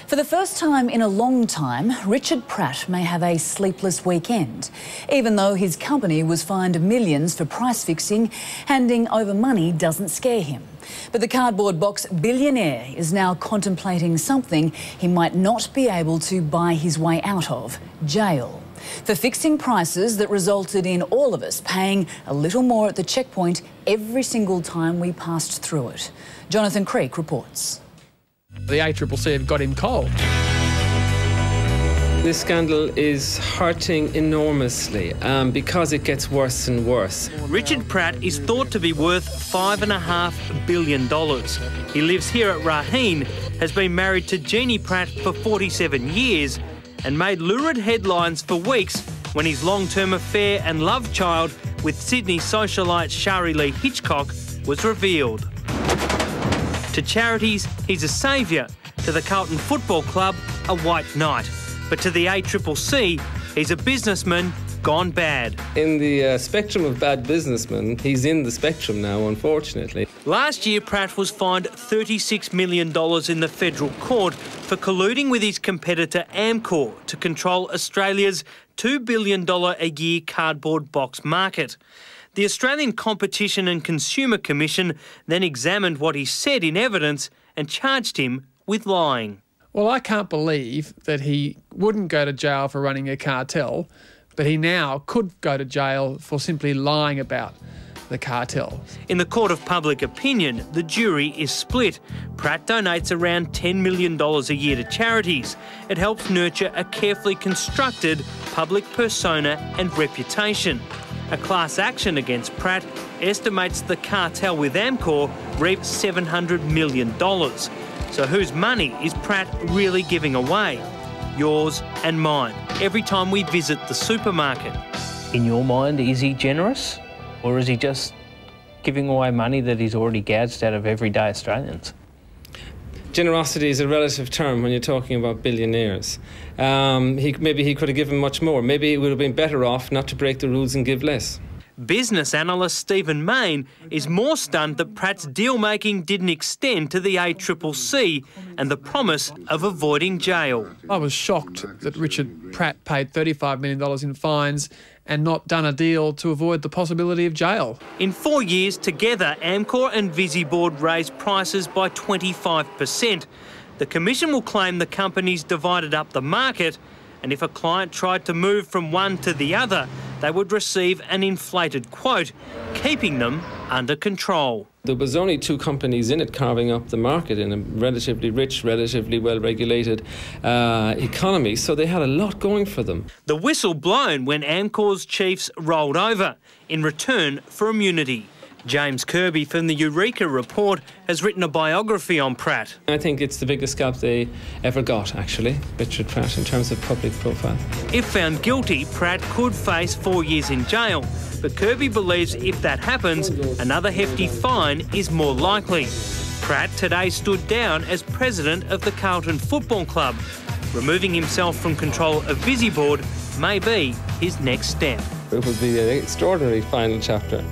For the first time in a long time, Richard Pratt may have a sleepless weekend. Even though his company was fined millions for price fixing, handing over money doesn't scare him. But the cardboard box billionaire is now contemplating something he might not be able to buy his way out of: jail. For fixing prices that resulted in all of us paying a little more at the checkpoint every single time we passed through it. Jonathan Creek reports. The ACCC have got him cold. This scandal is hurting enormously because it gets worse and worse. Richard Pratt is thought to be worth $5.5 billion. He lives here at Raheen, has been married to Jeannie Pratt for 47 years and made lurid headlines for weeks when his long-term affair and love child with Sydney socialite Shari Lee Hitchcock was revealed. To charities, he's a saviour. To the Carlton Football Club, a white knight. But to the ACCC, he's a businessman gone bad. In the spectrum of bad businessmen, he's in the spectrum now, unfortunately. Last year, Pratt was fined $36 million in the federal court for colluding with his competitor Amcor to control Australia's $2 billion a year cardboard box market. The Australian Competition and Consumer Commission then examined what he said in evidence and charged him with lying. Well, I can't believe that he wouldn't go to jail for running a cartel, but he now could go to jail for simply lying about the cartel. In the court of public opinion, the jury is split. Pratt donates around $10 million a year to charities. It helps nurture a carefully constructed public persona and reputation. A class action against Pratt estimates the cartel with Amcor reaped $700 million. So whose money is Pratt really giving away? Yours and mine, every time we visit the supermarket. In your mind, is he generous, or is he just giving away money that he's already gouged out of everyday Australians? Generosity is a relative term when you're talking about billionaires. Maybe he could have given much more. Maybe he would have been better off not to break the rules and give less. Business analyst Stephen Mayne is more stunned that Pratt's deal-making didn't extend to the ACCC and the promise of avoiding jail. I was shocked that Richard Pratt paid $35 million in fines and not done a deal to avoid the possibility of jail. In 4 years together, Amcor and Visiboard raised prices by 25%. The Commission will claim the companies divided up the market, and if a client tried to move from one to the other, they would receive an inflated quote, keeping them under control. There was only two companies in it carving up the market in a relatively rich, relatively well-regulated economy, so they had a lot going for them. The whistle blown when Amcor's chiefs rolled over in return for immunity. James Kirby from the Eureka Report has written a biography on Pratt. I think it's the biggest scalp they ever got, actually, Richard Pratt, in terms of public profile. If found guilty, Pratt could face 4 years in jail. But Kirby believes if that happens, another hefty fine is more likely. Pratt today stood down as president of the Carlton Football Club. Removing himself from control of Visiboard may be his next step. It would be an extraordinary final chapter.